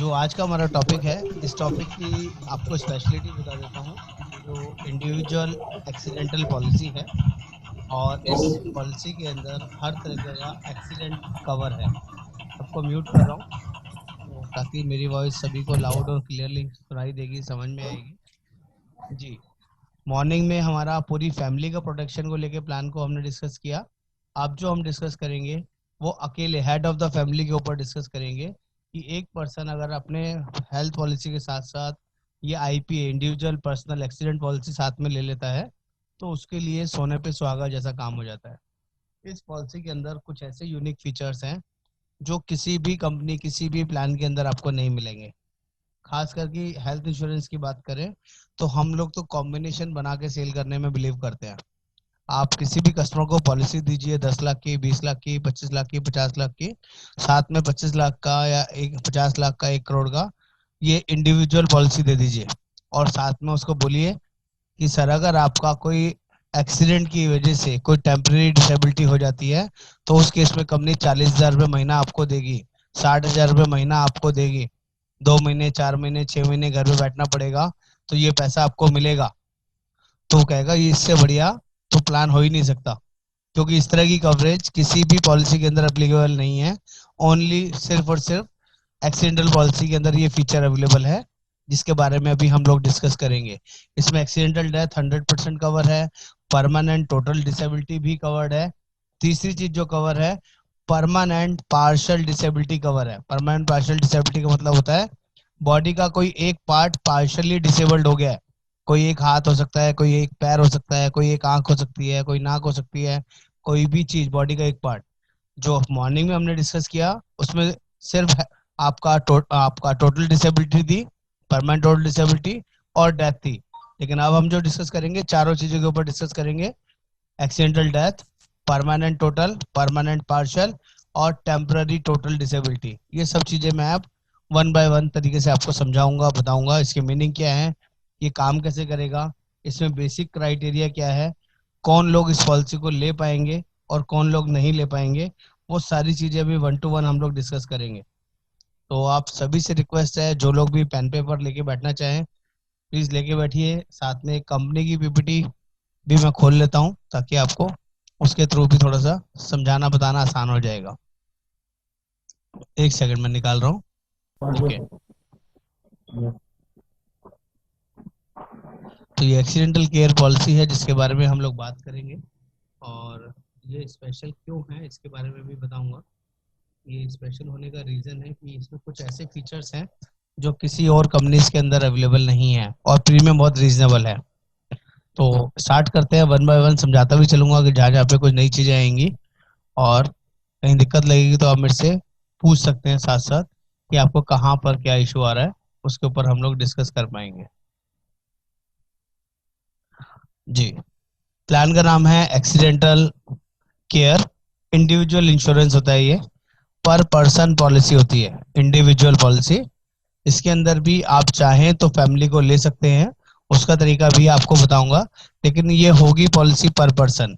जो आज का हमारा टॉपिक है, इस टॉपिक की आपको स्पेशलिटी बता देता हूँ। जो इंडिविजुअल एक्सीडेंटल पॉलिसी है और इस पॉलिसी के अंदर हर तरीके का एक्सीडेंट कवर है। सबको म्यूट कर रहा हूँ तो ताकि मेरी वॉइस सभी को लाउड और क्लियरली सुनाई देगी, समझ में आएगी। जी, मॉर्निंग में हमारा पूरी फैमिली का प्रोटेक्शन को लेके प्लान को हमने डिस्कस किया। अब जो हम डिस्कस करेंगे वो अकेले हेड ऑफ द फैमिली के ऊपर डिस्कस करेंगे कि एक पर्सन अगर अपने हेल्थ पॉलिसी के साथ साथ ये IPA individual personal accident policy साथ में ले लेता है तो उसके लिए सोने पे सुहागा जैसा काम हो जाता है। इस पॉलिसी के अंदर कुछ ऐसे यूनिक फीचर्स हैं जो किसी भी कंपनी किसी भी प्लान के अंदर आपको नहीं मिलेंगे। खास करके हेल्थ इंश्योरेंस की बात करें तो हम लोग तो कॉम्बिनेशन बना के सेल करने में बिलीव करते हैं। आप किसी भी कस्टमर को पॉलिसी दीजिए 10 लाख की, 20 लाख की, 25 लाख की, 50 लाख की, साथ में 25 लाख का या 50 लाख का, 1 करोड़ का ये इंडिविजुअल पॉलिसी दे दीजिए और साथ में उसको बोलिए कि सर अगर आपका कोई एक्सीडेंट की वजह से कोई टेम्परेरी डिसेबिलिटी हो जाती है तो उस केस में कंपनी 40,000 रुपये महीना आपको देगी, 60,000 रुपये महीना आपको देगी। 2 महीने, 4 महीने, 6 महीने घर में बैठना पड़ेगा तो ये पैसा आपको मिलेगा। तो कहेगा ये इससे बढ़िया तो प्लान हो ही नहीं सकता, क्योंकि इस तरह की कवरेज किसी भी पॉलिसी के अंदर एप्लीकेबल नहीं है। ओनली सिर्फ और सिर्फ एक्सीडेंटल पॉलिसी के अंदर ये फीचर अवेलेबल है, जिसके बारे में अभी हम लोग डिस्कस करेंगे। इसमें एक्सीडेंटल डेथ 100% कवर है, परमानेंट टोटल डिसेबिलिटी भी कवर्ड है। तीसरी चीज जो कवर है, परमानेंट पार्शियल डिसेबिलिटी कवर है। परमानेंट पार्शियल डिसेबिलिटी का मतलब होता है बॉडी का कोई एक पार्ट पार्शियली डिसेबल्ड हो गया है। कोई एक हाथ हो सकता है, कोई एक पैर हो सकता है, कोई एक आंख हो सकती है, कोई नाक हो सकती है, कोई भी चीज बॉडी का एक पार्ट। जो मॉर्निंग में हमने डिस्कस किया उसमें सिर्फ आपका टोटल डिसेबिलिटी थी, परमानेंट टोटल डिसेबिलिटी और डेथ थी। लेकिन अब हम जो डिस्कस करेंगे चारों चीजों के ऊपर डिस्कस करेंगे। Accidental death, permanent total, permanent partial और टेम्पररी टोटल डिसेबिलिटी। ये सब चीजें मैं अब 1 बाय 1 तरीके से आपको समझाऊंगा, बताऊंगा इसकी मीनिंग क्या है, ये काम कैसे करेगा, इसमें बेसिक क्राइटेरिया क्या है, कौन लोग इस पॉलिसी को ले पाएंगे और कौन लोग नहीं ले पाएंगे। वो सारी चीजें अभी 1 to 1 हम लोग डिस्कस करेंगे। तो आप सभी से रिक्वेस्ट है, जो लोग भी पेन पेपर लेके बैठना चाहें प्लीज लेके बैठिए। साथ में कंपनी की पीपीटी भी मैं खोल लेता हूँ ताकि आपको उसके थ्रू भी थोड़ा सा समझाना बताना आसान हो जाएगा। 1 सेकंड में निकाल रहा हूँ। ओके, तो ये एक्सीडेंटल केयर पॉलिसी है जिसके बारे में हम लोग बात करेंगे और ये स्पेशल क्यों है इसके बारे में भी बताऊंगा। ये स्पेशल होने का रीजन है कि इसमें कुछ ऐसे फीचर्स हैं जो किसी और कंपनीज के अंदर अवेलेबल नहीं है और प्रीमियम बहुत रीजनेबल है। तो स्टार्ट करते हैं, 1 बाय 1 समझाता भी चलूंगा कि जहाँ जहाँ पे कुछ नई चीजें आएंगी और कहीं दिक्कत लगेगी तो आप मेरे से पूछ सकते हैं साथ साथ कि आपको कहाँ पर क्या इशू आ रहा है, उसके ऊपर हम लोग डिस्कस कर पाएंगे। जी, प्लान का नाम है एक्सीडेंटल केयर इंडिविजुअल इंश्योरेंस होता है। ये पर पर्सन पॉलिसी होती है, इंडिविजुअल पॉलिसी। इसके अंदर भी आप चाहें तो फैमिली को ले सकते हैं, उसका तरीका भी आपको बताऊंगा, लेकिन ये होगी पॉलिसी पर पर्सन।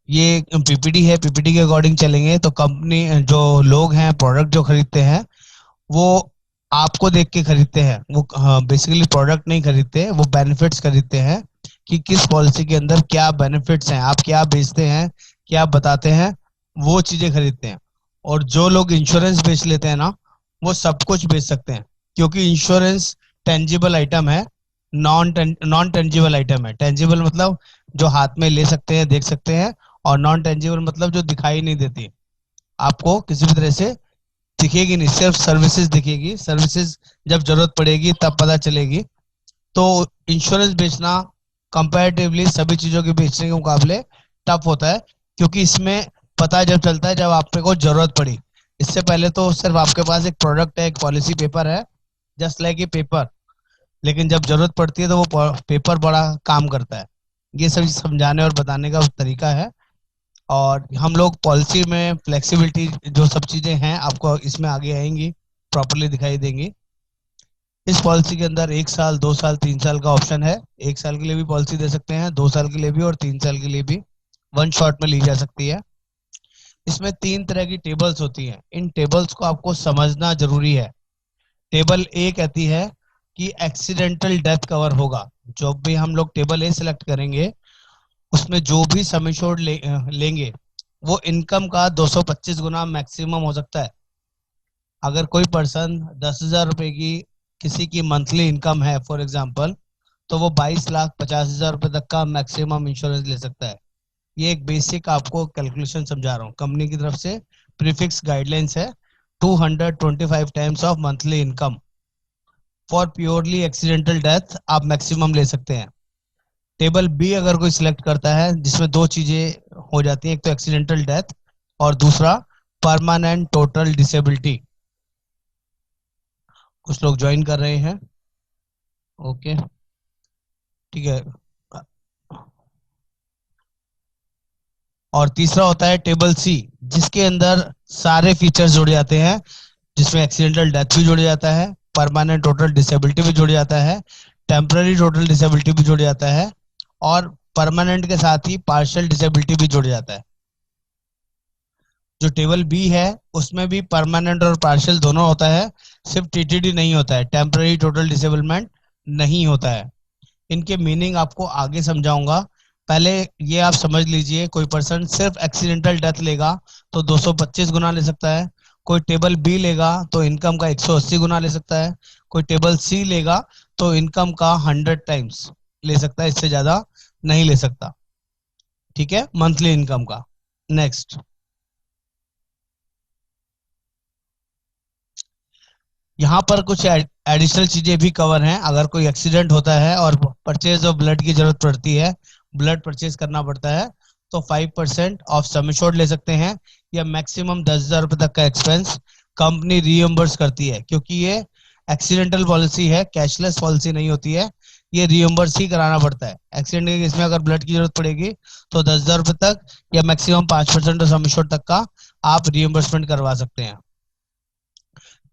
ये पीपीटी है, पीपीटी के अकॉर्डिंग चलेंगे तो कंपनी जो लोग हैं प्रोडक्ट जो खरीदते हैं वो आपको देख के खरीदते हैं। वो बेसिकली प्रोडक्ट नहीं खरीदते, वो बेनिफिट्स खरीदते हैं कि किस पॉलिसी के अंदर क्या बेनिफिट्स हैं, आप क्या बेचते हैं, क्या बताते हैं, वो चीजें खरीदते हैं। और जो लोग इंश्योरेंस बेच लेते हैं ना, वो सब कुछ बेच सकते हैं, क्योंकि इंश्योरेंस टेंजिबल आइटम है, नॉन टेंजिबल आइटम है। टेंजिबल मतलब जो हाथ में ले सकते हैं, देख सकते हैं, और नॉन टेंजिबल मतलब जो दिखाई नहीं देती, आपको किसी भी तरह से दिखेगी नहीं, सिर्फ सर्विसेज दिखेगी। सर्विसेज जब जरूरत पड़ेगी तब पता चलेगी। तो इंश्योरेंस बेचना कंपैरेटिवली सभी चीजों के बेचने के मुकाबले टफ होता है, क्योंकि इसमें पता जब चलता है जब आप को जरूरत पड़ी। इससे पहले तो सिर्फ आपके पास एक प्रोडक्ट है, एक पॉलिसी पेपर है, जस्ट लाइक ए पेपर, लेकिन जब जरूरत पड़ती है तो वो पेपर बड़ा काम करता है। ये सब समझाने और बताने का तरीका है। और हम लोग पॉलिसी में फ्लेक्सिबिलिटी जो सब चीजें हैं आपको इसमें आगे आएंगी, प्रॉपरली दिखाई देंगी। इस पॉलिसी के अंदर 1 साल, 2 साल, 3 साल का ऑप्शन है। 1 साल के लिए भी पॉलिसी दे सकते हैं, 2 साल के लिए भी और 3 साल के लिए भी वन शॉट में ली जा सकती है। इसमें 3 तरह की टेबल्स होती हैं। इन टेबल्स को आपको समझना जरूरी है। टेबल ए कहती है कि एक्सीडेंटल डेथ कवर होगा। जब भी हम लोग टेबल ए सिलेक्ट करेंगे, उसमें जो भी सम एश्योर्ड लेंगे वो इनकम का 225 गुना मैक्सिमम हो सकता है। अगर कोई पर्सन 10,000 रुपए की किसी की मंथली इनकम है फॉर एग्जाम्पल, तो वो 22,50,000 रुपए तक का मैक्सिमम इंश्योरेंस ले सकता है। ये एक बेसिक आपको कैलकुलेशन समझा रहा हूँ, कंपनी की तरफ से प्रीफिक्स गाइडलाइंस है। 225 times of monthly income for purely accidental death आप मैक्सिमम ले सकते हैं। टेबल बी अगर कोई सिलेक्ट करता है, जिसमें दो चीजें हो जाती हैं, एक तो एक्सीडेंटल डेथ और दूसरा परमानेंट टोटल डिसेबिलिटी। कुछ लोग ज्वाइन कर रहे हैं, ओके, ठीक है। और तीसरा होता है टेबल सी, जिसके अंदर सारे फीचर्स जुड़ जाते हैं, जिसमें एक्सीडेंटल डेथ भी जुड़ जाता है, परमानेंट टोटल डिसेबिलिटी भी जुड़ जाता है, टेम्पररी टोटल डिसेबिलिटी भी जुड़ जाता है, और परमानेंट के साथ ही पार्शियल डिसेबिलिटी भी जुड़ जाता है। जो टेबल बी है उसमें भी परमानेंट और पार्शियल दोनों होता है, सिर्फ टीटीडी नहीं होता है, टेम्पररी टोटल डिसेबलमेंट नहीं होता है। इनके मीनिंग आपको आगे समझाऊंगा। पहले ये आप समझ लीजिए, कोई पर्सन सिर्फ एक्सीडेंटल डेथ लेगा तो 225 गुना ले सकता है। कोई टेबल बी लेगा तो इनकम का 180 गुना ले सकता है। कोई टेबल सी लेगा तो इनकम का 100 टाइम्स ले सकता है, इससे ज्यादा नहीं ले सकता। ठीक है, मंथली इनकम का। नेक्स्ट, यहाँ पर कुछ एडिशनल चीजें भी कवर हैं। अगर कोई एक्सीडेंट होता है और परचेज ऑफ ब्लड की जरूरत पड़ती है, ब्लड परचेज करना पड़ता है, तो 5% ऑफ सम एश्योर्ड ले सकते हैं, या मैक्सिमम 10,000 रुपए तक का एक्सपेंस कंपनी रीएम्बर्स करती है। क्योंकि ये एक्सीडेंटल पॉलिसी है, कैशलेस पॉलिसी नहीं होती है, ये रीएम्बर्स ही कराना पड़ता है। एक्सीडेंट के केस में अगर ब्लड की जरूरत पड़ेगी तो 10,000 रुपए तक या मैक्सिमम 5% ऑफ सम एश्योर्ड तक का आप रीएम्बर्समेंट करवा सकते हैं।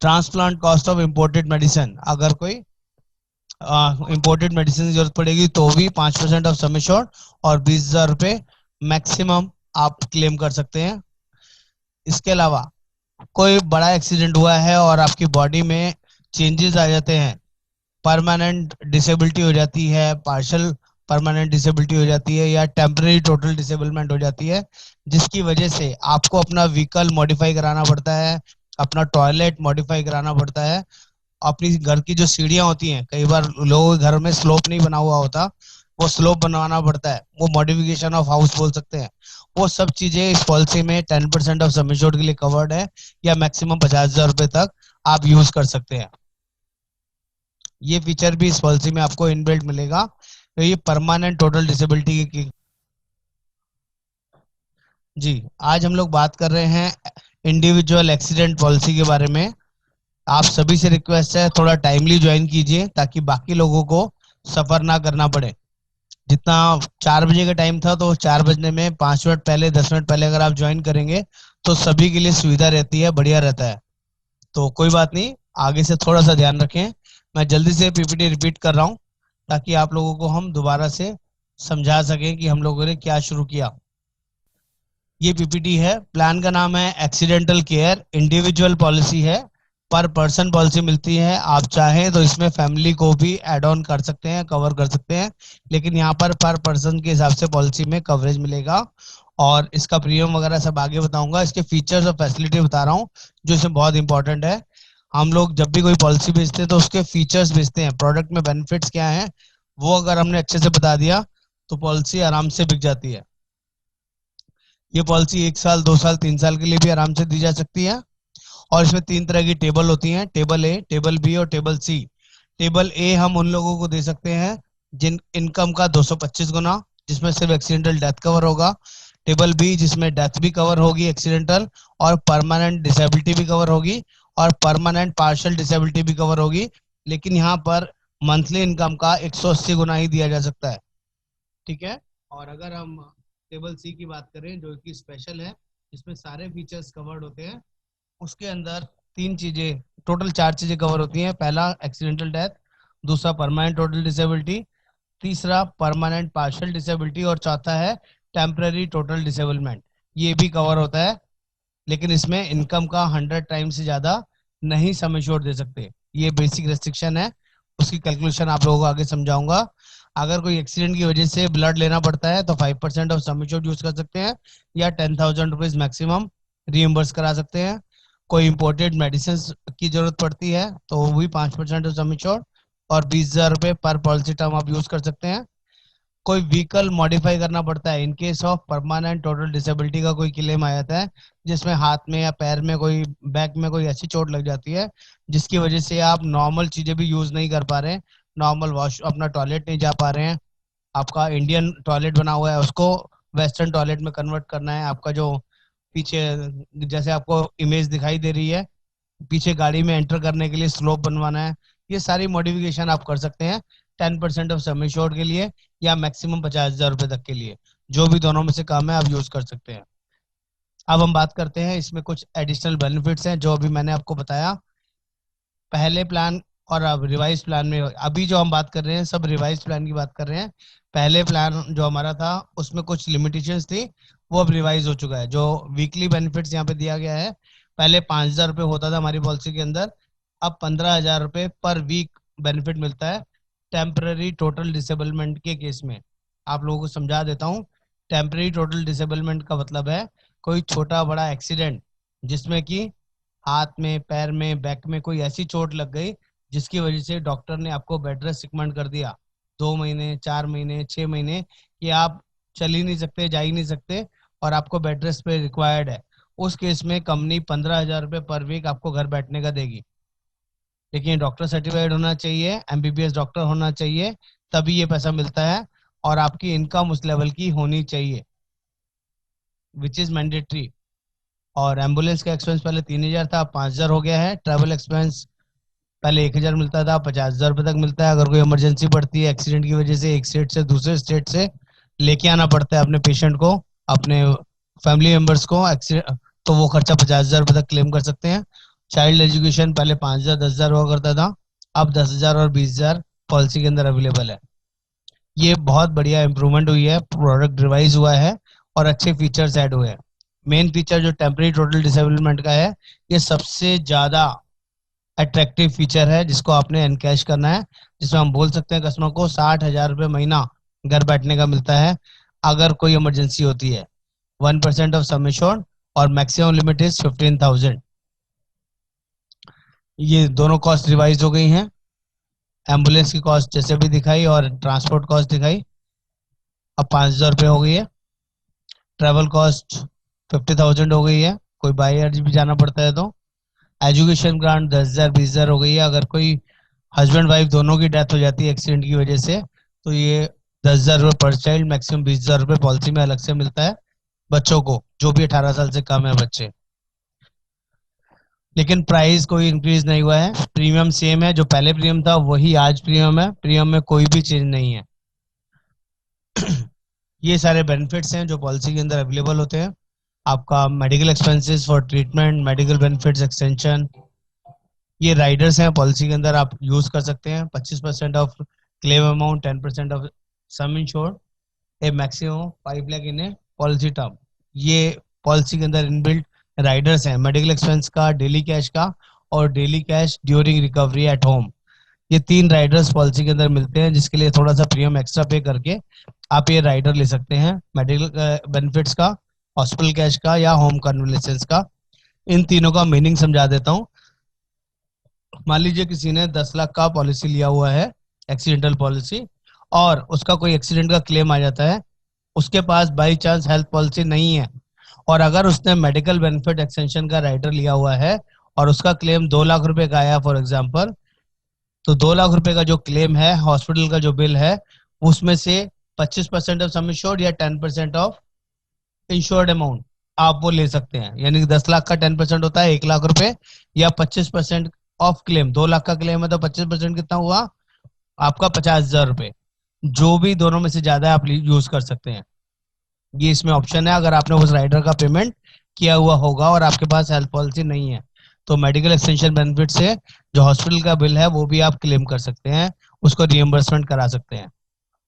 Transplant cost of imported medicine, अगर कोई इम्पोर्टेड मेडिसिन की जरूरत पड़ेगी तो भी 5% ऑफ सम एश्योर्ड और 20,000 रुपए मैक्सिमम आप क्लेम कर सकते हैं। इसके अलावा कोई बड़ा एक्सीडेंट हुआ है और आपकी बॉडी में चेंजेस आ जाते हैं, परमानेंट डिसेबिलिटी हो जाती है, पार्शियल परमानेंट डिसेबिलिटी हो जाती है, या टेम्पररी टोटल डिसेबलमेंट हो जाती है, जिसकी वजह से आपको अपना व्हीकल मॉडिफाई कराना पड़ता है, अपना टॉयलेट मॉडिफाई कराना पड़ता है, अपनी घर की जो सीढ़ियां होती हैं, कई बार लोगों के घर में स्लोप नहीं बना हुआ होता, वो स्लोप बनवाना पड़ता है, वो मॉडिफिकेशन ऑफ हाउस बोल सकते हैं। वो सब चीजें इस पॉलिसी में 10% ऑफ सम एश्योर्ड के लिए कवर्ड है, या मैक्सिमम 50,000 रुपए तक आप यूज कर सकते हैं। ये फीचर भी इस पॉलिसी में आपको इनबिल्ट मिलेगा। तो ये परमानेंट टोटल डिसेबिलिटी की। जी, आज हम लोग बात कर रहे हैं इंडिविजुअल एक्सीडेंट पॉलिसी के बारे में। आप सभी से रिक्वेस्ट है, थोड़ा टाइमली ज्वाइन कीजिए ताकि बाकी लोगों को सफर ना करना पड़े। जितना 4 बजे का टाइम था, तो 4 बजने में 5 मिनट पहले, 10 मिनट पहले अगर आप ज्वाइन करेंगे तो सभी के लिए सुविधा रहती है, बढ़िया रहता है। तो कोई बात नहीं, आगे से थोड़ा सा ध्यान रखें। मैं जल्दी से पीपीटी रिपीट कर रहा हूँ ताकि आप लोगों को हम दोबारा से समझा सकें कि हम लोगों ने क्या शुरू किया। ये पीपीटी है, प्लान का नाम है एक्सीडेंटल केयर, इंडिविजुअल पॉलिसी है, पर पर्सन पॉलिसी मिलती है। आप चाहें तो इसमें फैमिली को भी ऐड ऑन कर सकते हैं, कवर कर सकते हैं, लेकिन यहाँ पर पर्सन के हिसाब से पॉलिसी में कवरेज मिलेगा। और इसका प्रीमियम वगैरह सब आगे बताऊंगा। इसके फीचर्स और फैसिलिटी बता रहा हूँ जो इसमें बहुत इंपॉर्टेंट है। हम लोग जब भी कोई पॉलिसी बेचते हैं तो उसके फीचर्स बेचते हैं, प्रोडक्ट में बेनिफिट्स क्या हैं वो अगर हमने अच्छे से बता दिया तो पॉलिसी आराम से बिक जाती है। ये पॉलिसी 1 साल, 2 साल, 3 साल के लिए भी आराम से दी जा सकती है। और इसमें 3 तरह की टेबल होती हैं, टेबल ए, टेबल बी और टेबल सी। टेबल ए हम उन लोगों को दे सकते हैं जिन इनकम का 225 गुना, जिसमें सिर्फ एक्सीडेंटल डेथ कवर होगा। टेबल बी जिसमें डेथ भी कवर होगी एक्सीडेंटल, और परमानेंट डिसेबिलिटी भी कवर होगी, और परमानेंट पार्शियल डिसेबिलिटी भी कवर होगी। लेकिन यहाँ पर मंथली इनकम का 180 गुना ही दिया जा सकता है। ठीक है। और अगर हम टेबल सी की बात करें जो कि स्पेशल है, जिसमें सारे फीचर्स कवर्ड होते हैं, उसके अंदर 3 चीजें, टोटल 4 चीजें कवर होती हैं। पहला एक्सीडेंटल डेथ, दूसरा परमानेंट टोटल डिसेबिलिटी, तीसरा परमानेंट पार्शियल डिसेबिलिटी, और चौथा है टेम्पररी टोटल डिसेबलमेंट। ये भी कवर होता है लेकिन इसमें इनकम का 100 टाइम से ज्यादा नहीं सम एश्योर्ड दे सकते। ये बेसिक रेस्ट्रिक्शन है, उसकी कैलकुलेशन आप लोगों को आगे समझाऊंगा। अगर कोई एक्सीडेंट की वजह से ब्लड लेना पड़ता है तो 5% ऑफ सम एश्योर्ड यूज कर सकते हैं, या 10,000 रुपीज मैक्सिमम रीइम्बर्स करा सकते हैं। कोई इंपोर्टेड मेडिसिन की जरूरत पड़ती है तो वो भी 5% ऑफ सम एश्योर्ड, और 20,000 रुपये पर पॉलिसी टर्म आप यूज कर सकते हैं। कोई व्हीकल मॉडिफाई करना पड़ता है in case of permanent total disability का कोई क्लेम आ जाता है, जिसमें हाथ में या पैर में कोई, बैक में कोई ऐसी चोट लग जाती है जिसकी वजह से आप नॉर्मल चीजें भी यूज नहीं कर पा रहे हैं, नॉर्मल वॉश अपना टॉयलेट नहीं जा पा रहे हैं, आपका इंडियन टॉयलेट बना हुआ है उसको वेस्टर्न टॉयलेट में कन्वर्ट करना है, आपका जो पीछे जैसे आपको इमेज दिखाई दे रही है पीछे गाड़ी में एंटर करने के लिए स्लोप बनवाना है, ये सारी मॉडिफिकेशन आप कर सकते हैं 10% ऑफ सम एश्योर्ड के लिए, या मैक्सिमम 50,000 रुपए तक के लिए। जो भी दोनों में से काम है आप यूज कर सकते हैं। अब हम बात करते हैं इसमें कुछ एडिशनल बेनिफिट्स हैं जो अभी मैंने आपको बताया पहले प्लान और अब रिवाइज प्लान में। अभी जो हम बात कर रहे हैं सब रिवाइज प्लान की बात कर रहे हैं। पहले प्लान जो हमारा था उसमें कुछ लिमिटेशंस थी, वो अब रिवाइज हो चुका है। जो वीकली बेनिफिट्स यहाँ पे दिया गया है, पहले 5,000 रुपये होता था हमारी पॉलिसी के अंदर, अब 15,000 रुपये पर वीक बेनिफिट मिलता है टेम्पररी टोटल डिसेबलमेंट के केस में। आप लोगों को समझा देता हूँ। टेम्पररी टोटल डिसेबलमेंट का मतलब है कोई छोटा बड़ा एक्सीडेंट जिसमें कि हाथ में, पैर में, बैक में कोई ऐसी चोट लग गई जिसकी वजह से डॉक्टर ने आपको बेड रेस्ट रिकमेंड कर दिया 2 महीने, 4 महीने, 6 महीने, कि आप चल ही नहीं सकते, जा ही नहीं सकते और आपको बेड रेस्ट पे रिक्वायर्ड है। उस केस में कंपनी 15,000 रुपये पर वीक आपको घर बैठने का देगी। लेकिन डॉक्टर सर्टिफाइड होना चाहिए, एमबीबीएस डॉक्टर होना चाहिए, तभी ये पैसा मिलता है, और आपकी इनकम उस लेवल की होनी चाहिए विच इज मैंडेटरी। और एम्बुलेंस का एक्सपेंस पहले 3,000 था, 5,000 हो गया है। ट्रैवल एक्सपेंस पहले 1,000 मिलता था, 50,000 रुपये तक मिलता है। अगर कोई इमरजेंसी पड़ती है एक्सीडेंट की वजह से, एक स्टेट से दूसरे स्टेट से लेके आना पड़ता है अपने पेशेंट को, अपने फैमिली मेंबर्स को, तो वो खर्चा 50,000 रुपये तक क्लेम कर सकते हैं। चाइल्ड एजुकेशन पहले 5,000, 10,000 हुआ करता था, अब 10,000 और 20,000 पॉलिसी के अंदर अवेलेबल है। ये बहुत बढ़िया इंप्रूवमेंट हुई है, प्रोडक्ट रिवाइज हुआ है और अच्छे फीचर्स ऐड हुए हैं। मेन फीचर जो टेम्परेरी टोटल डिसेबलमेंट का है, ये सबसे ज्यादा अट्रैक्टिव फीचर है जिसको आपने एनकैश करना है, जिसमें हम बोल सकते हैं कस्टमर को 60,000 रुपये महीना घर बैठने का मिलता है अगर कोई इमरजेंसी होती है। 1% ऑफ सम एश्योर्ड और मैक्सिमम लिमिट इज 15,000। ये दोनों कॉस्ट रिवाइज हो गई हैं। एम्बुलेंस की कॉस्ट जैसे भी दिखाई और ट्रांसपोर्ट कॉस्ट दिखाई, अब 5,000 रुपये हो गई है। ट्रेवल कॉस्ट 50,000 हो गई है, कोई बाई एयर भी जाना पड़ता है तो। एजुकेशन ग्रांट 10,000, 20,000 हो गई है। अगर कोई हस्बैंड वाइफ दोनों की डेथ हो जाती है एक्सीडेंट की वजह से तो ये 10,000 रुपये पर चाइल्ड, मैक्सिमम 20,000 रुपये पॉलिसी में अलग से मिलता है बच्चों को, जो भी 18 साल से कम है बच्चे। लेकिन प्राइस कोई इंक्रीज नहीं हुआ है, प्रीमियम सेम है, जो पहले प्रीमियम था वही आज प्रीमियम है, प्रीमियम में कोई भी चेंज नहीं है। ये सारे बेनिफिट्स हैं जो पॉलिसी के अंदर अवेलेबल होते हैं। आपका medical expenses for treatment, medical benefits extension, ये राइडर्स हैं पॉलिसी के अंदर, आप यूज कर सकते हैं। 25% of claim amount, 10% of some insured, A maximum 5 lakh in A policy term. ये पॉलिसी के अंदर इनबिल्ट राइडर्स हैं, मेडिकल एक्सपेंस का, डेली कैश का और daily cash during recovery at home. ये 3 राइडर्स पॉलिसी के अंदर मिलते हैं, जिसके लिए थोड़ा सा प्रीमियम एक्स्ट्रा पे करके आप ये राइडर ले सकते हैं, मेडिकल बेनिफिट्स का, हॉस्पिटल कैश का या होम कन्वलेसेंस का। इन तीनों का मीनिंग समझा देता हूँ। मान लीजिए किसी ने 10 लाख का पॉलिसी लिया हुआ है, एक्सीडेंटल पॉलिसी, और उसका कोई एक्सीडेंट का क्लेम आ जाता है, उसके पास बाई चांस हेल्थ पॉलिसी नहीं है, और अगर उसने मेडिकल बेनिफिट एक्सटेंशन का राइडर लिया हुआ है और उसका क्लेम 2 लाख रुपए का आया फॉर एग्जाम्पल, तो 2 लाख रुपए का जो क्लेम है, हॉस्पिटल का जो बिल है, उसमें से 25% ऑफ सम इंश्योर्ड या 10% ऑफ इंश्योर्ड अमाउंट आप वो ले सकते हैं। यानी कि 10 लाख का 10% होता है 1 लाख रुपए, या 25% ऑफ क्लेम, 2 लाख का क्लेम है तो 25% कितना हुआ आपका 50,000 रुपए। जो भी दोनों में से ज्यादा आप यूज कर सकते हैं, ये इसमें ऑप्शन है। अगर आपने उस राइडर का पेमेंट किया हुआ होगा और आपके पास हेल्थ पॉलिसी नहीं है तो मेडिकल एक्सटेंशन बेनिफिट से जो हॉस्पिटल का बिल है वो भी आप क्लेम कर सकते हैं, उसको रिएम्बर्समेंट करा सकते हैं।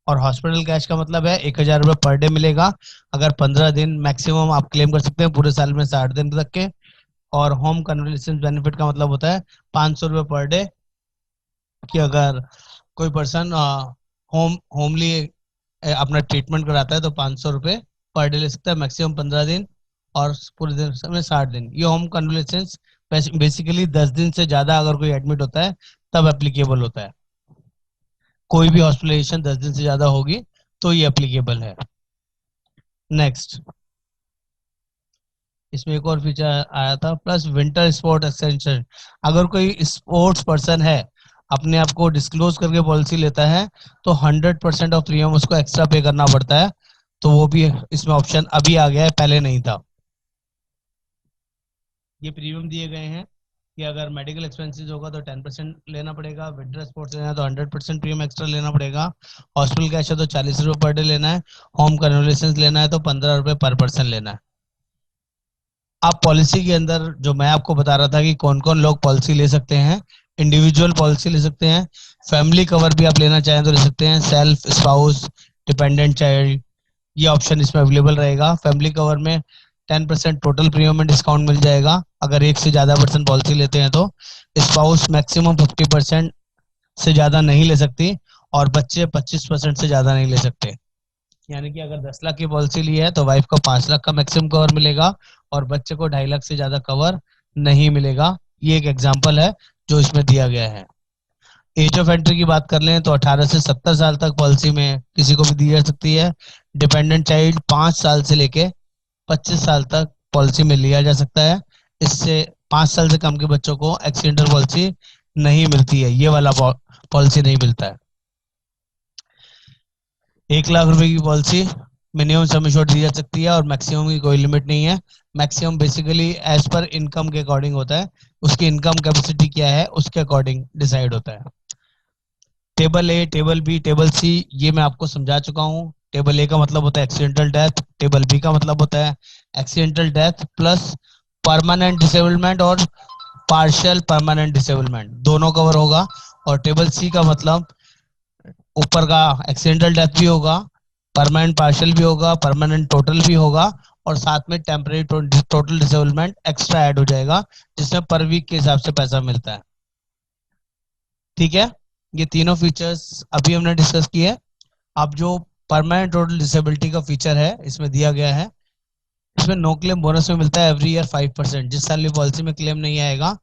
और हॉस्पिटल कैश का मतलब है 1,000 रुपये पर डे मिलेगा। अगर 15 दिन मैक्सिमम आप क्लेम कर सकते हैं, पूरे साल में 60 दिन तक के। और होम कन्वलेसेंस बेनिफिट का मतलब होता है 500 रुपये पर डे, कि अगर कोई पर्सन होमली अपना ट्रीटमेंट कराता है तो 500 रुपये पर डे ले सकता है, मैक्सिमम 15 दिन, और पूरे दिन में 60 दिन। ये होम कन्वलेसेंस बेसिकली 10 दिन से ज्यादा अगर कोई एडमिट होता है तब एप्लीकेबल होता है। कोई भी हॉस्पिटलाइजेशन 10 दिन से ज्यादा होगी तो ये एप्लीकेबल है। नेक्स्ट, इसमें एक और फीचर आया था, प्लस विंटर स्पोर्ट एक्सटेंशन। अगर कोई स्पोर्ट्स पर्सन है, अपने आप को डिस्क्लोज करके पॉलिसी लेता है, तो 100% ऑफ प्रीमियम उसको एक्स्ट्रा पे करना पड़ता है। तो वो भी इसमें ऑप्शन अभी आ गया है, पहले नहीं था। ये प्रीमियम दिए गए हैं कि अगर मेडिकल एक्सपेंसेस होगा तो 10% लेना पड़ेगा, विंटर स्पोर्ट्स लेना है तो 100% प्रीमियम एक्स्ट्रा लेना पड़ेगा, हॉस्पिटल कैश है तो 40 रुपये पर डे लेना है, होम कन्वलेसेंस लेना है तो 15 रुपये पर पर्सन लेना है। आप पॉलिसी के अंदर जो मैं आपको बता रहा था कि कौन कौन लोग पॉलिसी ले सकते हैं, इंडिविजुअल पॉलिसी ले सकते हैं, फैमिली कवर भी आप लेना चाहें तो ले सकते हैं, सेल्फ, स्पाउस, डिपेंडेंट चाइल्ड, ये ऑप्शन इसमें अवेलेबल रहेगा। फैमिली कवर में 10% टोटल प्रीमियम में डिस्काउंट मिल जाएगा अगर एक से ज्यादा पर्सन पॉलिसी लेते हैं तो। स्पाउस मैक्सिमम 50% से ज्यादा नहीं ले सकती, और बच्चे 25% से ज्यादा नहीं ले सकते। यानी कि अगर 10 लाख की पॉलिसी ली है तो वाइफ को 5 लाख का मैक्सिमम कवर मिलेगा, और बच्चे को 2.5 लाख से ज्यादा कवर नहीं मिलेगा। ये एक एग्जाम्पल है जो इसमें दिया गया है। एज ऑफ एंट्री की बात कर लें तो 18 से 70 साल तक पॉलिसी में किसी को भी दी जा सकती है। डिपेंडेंट चाइल्ड 5 साल से लेके 25 साल तक पॉलिसी में लिया जा सकता है। इससे 5 साल से कम के बच्चों को एक्सीडेंटल पॉलिसी नहीं मिलती है, ये वाला पॉलिसी नहीं मिलता है। 1 लाख रुपए की पॉलिसी मिनिमम सम एश्योर्ड दी जा सकती है, और मैक्सिमम की कोई लिमिट नहीं है। Maximum basically as per income के अकॉर्डिंग होता है, उसकी इनकम कैपेसिटी क्या है उसके अकॉर्डिंग डिसाइड होता है। टेबल ए, टेबल बी, टेबल सी, ये मैं आपको समझा चुका हूँ। टेबल ए का मतलब होता है एक्सीडेंटल डेथ, टेबल बी का मतलब होता है accidental death plus permanent disablement और पार्शियल परमानेंट डिसेबलमेंट, दोनों कवर होगा। और टेबल सी का मतलब ऊपर का एक्सीडेंटल डेथ भी होगा, परमानेंट पार्शियल भी होगा, परमानेंट टोटल भी होगा, और साथ में temporary total disablement extra add हो जाएगा, जिसमें पर वीक के हिसाब से पैसा मिलता है। ठीक है, ये तीनों फीचर्स अभी हमने डिस्कस किए। अब जो परमानेंट टोटल डिसेबिलिटी का फीचर है इसमें दिया गया है, इसमें नो क्लेम बोनस में मिलता है एवरी ईयर 5%। जिस साल भी पॉलिसी में क्लेम नहीं आएगा,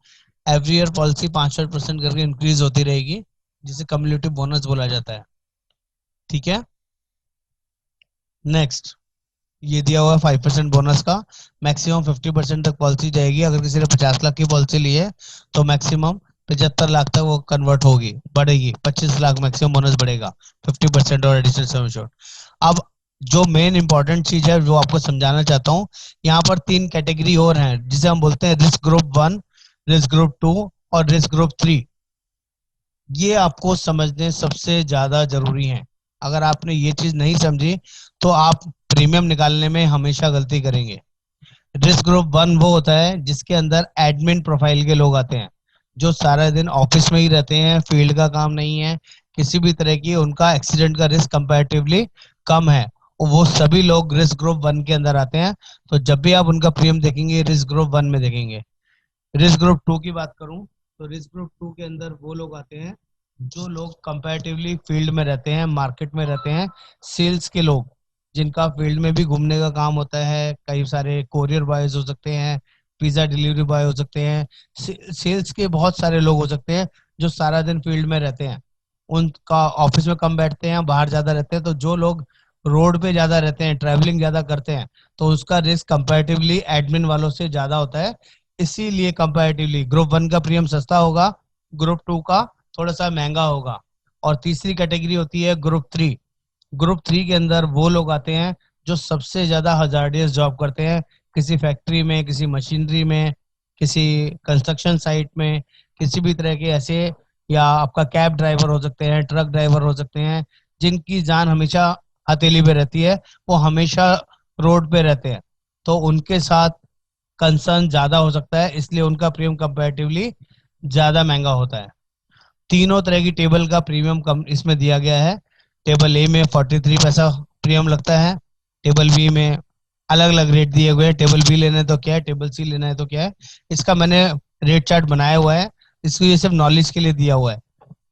एवरी ईयर पॉलिसी 5% करके इंक्रीज होती रहेगी, जिसे कम्युलेटिव बोनस बोला जाता है। ठीक है, नेक्स्ट, ये दिया हुआ है 5% बोनस का। मैक्सिमम 50% तक पॉलिसी जाएगी। अगर किसी ने 50 लाख की पॉलिसी ली है तो मैक्सिमम 75 लाख तक वो कन्वर्ट होगी, बढ़ेगी, 25 लाख मैक्सिमम बोनस बढ़ेगा, 50% और एडिशनल सम एश्योर्ड। अब जो मेन इंपॉर्टेंट चीज है जो आपको समझाना चाहता हूँ, यहाँ पर 3 कैटेगरी और हैं जिसे हम बोलते हैं रिस्क ग्रुप 1, रिस्क ग्रुप 2 और रिस्क ग्रुप 3। ये आपको समझने सबसे ज्यादा जरूरी है। अगर आपने ये चीज नहीं समझी तो आप प्रीमियम निकालने में हमेशा गलती करेंगे। रिस्क ग्रुप 1 वो होता है जिसके अंदर एडमिन प्रोफाइल के लोग आते हैं, जो सारा दिन ऑफिस में ही रहते हैं, फील्ड का काम नहीं है, किसी भी तरह की उनका एक्सीडेंट का रिस्क कंपैरेटिवली कम है, वो सभी लोग रिस्क ग्रुप 1 के अंदर आते हैं। तो जब भी आप उनका प्रीमियम देखेंगे रिस्क ग्रुप 1 में देखेंगे। रिस्क ग्रुप 2 की बात करूं तो रिस्क ग्रुप 2 के अंदर वो लोग आते हैं जो लोग कंपैरेटिवली फील्ड में रहते हैं, मार्केट में रहते हैं, सेल्स के लोग, जिनका फील्ड में भी घूमने का काम होता है। कई सारे कोरियर बॉयज हो सकते हैं, पिज्जा डिलीवरी बॉय हो सकते हैं, सेल्स के बहुत सारे लोग हो सकते हैं जो सारा दिन फील्ड में रहते हैं। उनका ऑफिस में कम बैठते हैं, बाहर ज्यादा रहते हैं। तो जो लोग रोड पे ज्यादा रहते हैं, ट्रैवलिंग ज्यादा करते हैं, तो उसका रिस्क कंपैरेटिवली एडमिन वालों से ज्यादा होता है। इसीलिए कंपैरेटिवली ग्रुप 1 का प्रीमियम सस्ता होगा, ग्रुप 2 का थोड़ा सा महंगा होगा। और तीसरी कैटेगरी होती है ग्रुप 3। ग्रुप 3 के अंदर वो लोग आते हैं जो सबसे ज्यादा हजार्डियस जॉब करते हैं, किसी फैक्ट्री में, किसी मशीनरी में, किसी कंस्ट्रक्शन साइट में, किसी भी तरह के ऐसे, या आपका कैब ड्राइवर हो सकते हैं, ट्रक ड्राइवर हो सकते हैं, जिनकी जान हमेशा हथेली पे रहती है, वो हमेशा रोड पे रहते हैं। तो उनके साथ कंसर्न ज्यादा हो सकता है, इसलिए उनका प्रीमियम कंपैरेटिवली ज्यादा महंगा होता है। तीनों तरह की टेबल का प्रीमियम कम इसमें दिया गया है। टेबल ए में 43 पैसा प्रीमियम लगता है, टेबल बी में अलग अलग रेट दिए हुए हैं, टेबल बी लेना है तो क्या है, टेबल सी लेना है तो क्या है। इसका मैंने रेट चार्ट बनाया हुआ है, इसको ये सिर्फ नॉलेज के लिए दिया हुआ है।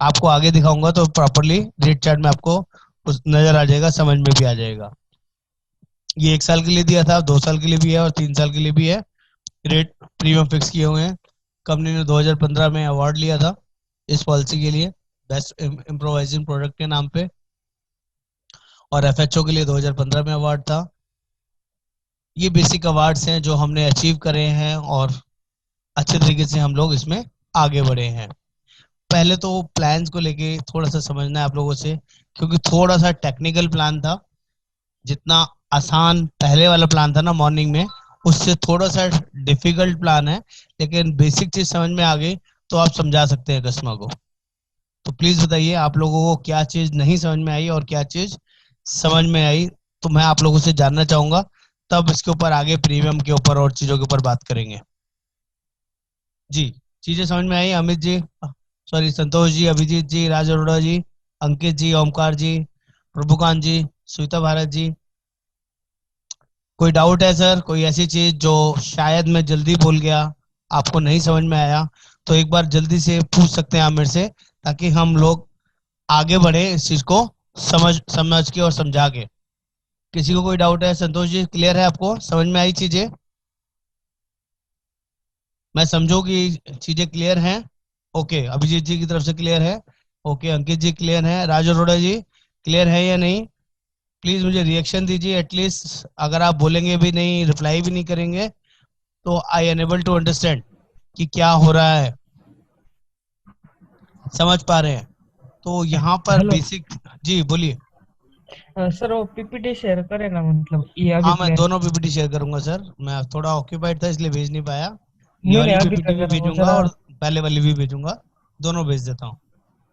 आपको आगे दिखाऊंगा तो प्रॉपरली रेट चार्ट में आपको नजर आ जाएगा, समझ में भी आ जाएगा। ये 1 साल के लिए दिया था, 2 साल के लिए भी है और 3 साल के लिए भी है। रेट प्रीमियम फिक्स किए हुए हैं। कंपनी ने 2015 में अवार्ड लिया था इस पॉलिसी के लिए, बेस्ट इम्प्रोवाइजिंग प्रोडक्ट के नाम पे, और एफएचओ के लिए 2015 में अवार्ड था। ये बेसिक अवार्ड्स हैं जो हमने अचीव करे हैं और अच्छे तरीके से हम लोग इसमें आगे बढ़े हैं। पहले तो प्लान्स को लेके थोड़ा सा समझना है आप लोगों से, क्योंकि थोड़ा सा टेक्निकल प्लान था। जितना आसान पहले वाला प्लान था ना मॉर्निंग में, उससे थोड़ा सा डिफिकल्ट प्लान है, लेकिन बेसिक चीज समझ में आ गई तो आप समझा सकते हैं कस्टमर को। तो प्लीज बताइए आप लोगों को क्या चीज नहीं समझ में आई और क्या चीज समझ में आई, तो मैं आप लोगों से जानना चाहूंगा, तब इसके ऊपर आगे प्रीमियम के ऊपर और चीजों के ऊपर बात करेंगे। जी, चीजें समझ में आई? अमित जी, सॉरी संतोष जी, अभिजीत जी, राज अरोड़ा जी, अंकित जी, ओमकार जी, प्रभुकांत जी, सुनीता भारत जी, कोई डाउट है सर? कोई ऐसी चीज जो शायद मैं जल्दी बोल गया, आपको नहीं समझ में आया, तो एक बार जल्दी से पूछ सकते हैं आप मेरे से, ताकि हम लोग आगे बढ़े इस चीज को समझ समझ के और समझा के। किसी को कोई डाउट है? संतोष जी क्लियर है, आपको समझ में आई चीजें? मैं समझू कि चीजें क्लियर हैं। ओके, अभिजीत जी की तरफ से क्लियर है। ओके, अंकित जी क्लियर है। राज अरोड़ा जी क्लियर है या नहीं? प्लीज मुझे रिएक्शन दीजिए एटलीस्ट। अगर आप बोलेंगे भी नहीं, रिप्लाई भी नहीं करेंगे, तो आई अनेबल टू अंडरस्टैंड कि क्या हो रहा है, समझ पा रहे हैं? तो यहाँ पर हेलो बेसिक, जी बोलिए। सर, वो पीपीटी शेयर करें ना, मतलब ये अभी हाँ, मैं प्लान। दोनों पीपीटी शेयर करूंगा सर, मैं थोड़ा ऑक्यूपाइड था इसलिए भेज नहीं पाया। ये नहीं नहीं, वाली अभी पीपीटी का भी जरा वो भेजूंगा जरा। और पहले वाली भी भेजूंगा, दोनों भेज देता हूँ।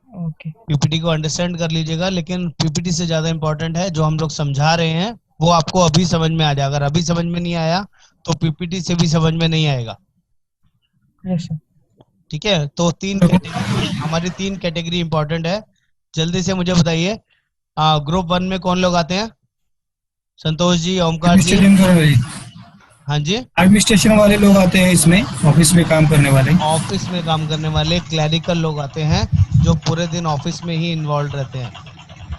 ओके। पीपीटी को अंडरस्टैंड कर लीजिएगा, लेकिन पीपीटी से ज्यादा इंपॉर्टेंट है जो हम लोग समझा रहे हैं वो आपको अभी समझ में आ जाए। अगर अभी समझ में नहीं आया तो पीपीटी से भी समझ में नहीं आएगा। Yes sir. ठीक है, तो हमारी 3 कैटेगरी इंपॉर्टेंट है। जल्दी से मुझे बताइए, ग्रुप 1 में कौन लोग आते हैं? संतोष जी, ओमकार जी। एडमिनिस्ट्रेशन का भाई, हाँ जी। एडमिनिस्ट्रेशन वाले लोग आते हैं इसमें, ऑफिस में काम करने वाले। ऑफिस में काम करने वाले क्लैरिकल लोग आते हैं, जो पूरे दिन ऑफिस में ही इन्वॉल्व रहते हैं।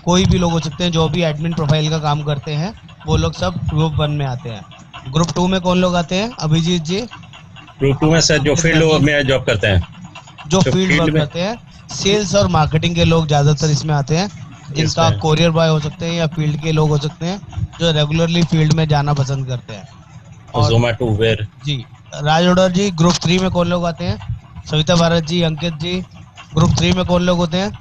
कोई भी लोग हो सकते हैं जो भी एडमिन प्रोफाइल का काम करते हैं, वो लोग सब ग्रुप 1 में आते हैं। ग्रुप 2 में कौन लोग आते हैं? अभिजीत जी, ग्रुप 2 में सर जो अंकित फील्ड जी, में जॉब करते हैं, जो जो फील्ड फील्ड वर्क में करते हैं। सेल्स और मार्केटिंग के लोग ज्यादातर इसमें आते हैं, जिनका इसमें कोरियर बॉय हो सकते हैं या फील्ड के लोग हो सकते हैं, जो रेगुलरली फील्ड में जाना पसंद करते हैं। और जोमेटो, उबेर। जी, राज ओडर जी, ग्रुप 3 में कौन लोग आते हैं? सविता भारत जी, अंकित जी, ग्रुप 3 में कौन लोग होते हैं?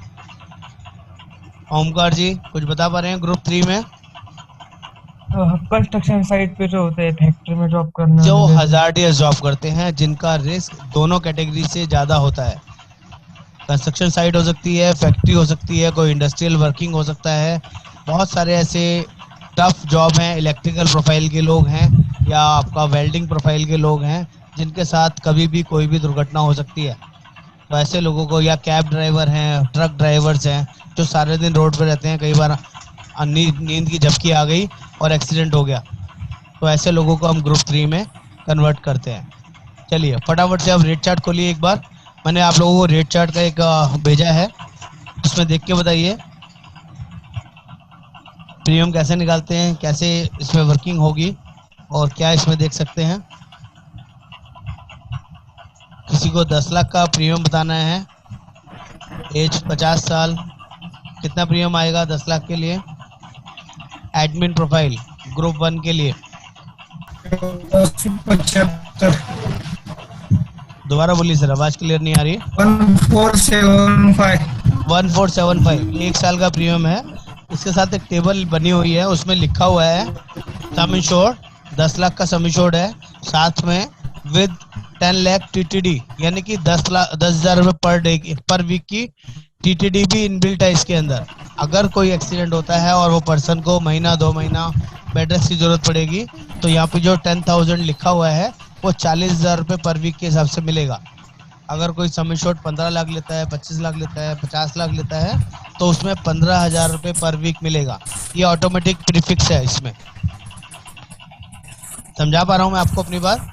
ओमकार जी कुछ बता पा रहे हैं ग्रुप 3 में? कंस्ट्रक्शन साइट पे जो होते हैं, फैक्ट्री में जॉब करने जो वाले लेबर। 1000 जॉब करते हैं, जिनका रिस्क दोनों कैटेगरी से ज्यादा होता है। कंस्ट्रक्शन साइट हो सकती है, फैक्ट्री हो सकती है, कोई इंडस्ट्रियल वर्किंग हो सकता है। बहुत सारे ऐसे टफ जॉब हैं, इलेक्ट्रिकल प्रोफाइल के लोग हैं या आपका वेल्डिंग प्रोफाइल के लोग हैं, जिनके साथ कभी भी कोई भी दुर्घटना हो सकती है। तो ऐसे लोगों को, या कैब ड्राइवर हैं, ट्रक ड्राइवर्स हैं, जो सारे दिन रोड पे रहते हैं, कई बार नींद की झपकी आ गई और एक्सीडेंट हो गया, तो ऐसे लोगों को हम ग्रुप 3 में कन्वर्ट करते हैं। चलिए फटाफट से अब रेट चार्ट खोलिए एक बार। मैंने आप लोगों को रेट चार्ट का एक भेजा है, उसमें देख के बताइए प्रीमियम कैसे निकालते हैं, कैसे इसमें वर्किंग होगी और क्या इसमें देख सकते हैं। किसी को 10 लाख का प्रीमियम बताना है, एज 50 साल, कितना प्रीमियम आएगा 10 लाख के लिए? एडमिन प्रोफाइल ग्रुप 1 के लिए 75, दोबारा बोलिए सर, आवाज क्लियर नहीं आ रही। 1475। 1475 1 साल का प्रीमियम है। इसके साथ एक टेबल बनी हुई है, उसमें लिखा हुआ है सम इंश्योर्ड, 10 लाख का सम इंश्योर्ड है, साथ में विद 10 लाख टीटीडी, यानी कि 10,000 रुपए पर डे की, पर वीक की टीटीडी भी इनबिल्ट है इसके अंदर। अगर कोई एक्सीडेंट होता है और वो पर्सन को महीना 2 महीना बेड रेस्ट की जरूरत पड़ेगी, तो यहाँ पे जो 10,000 लिखा हुआ है वो 40,000 रुपए पर वीक के हिसाब से मिलेगा। अगर कोई सम एश्योर्ड 15 लाख लेता है, 25 लाख लेता है, 50 लाख लेता है, तो उसमें 15,000 रुपये पर वीक मिलेगा। ये ऑटोमेटिक प्रीफिक्स है इसमें। समझा पा रहा हूँ मैं आपको अपनी बात?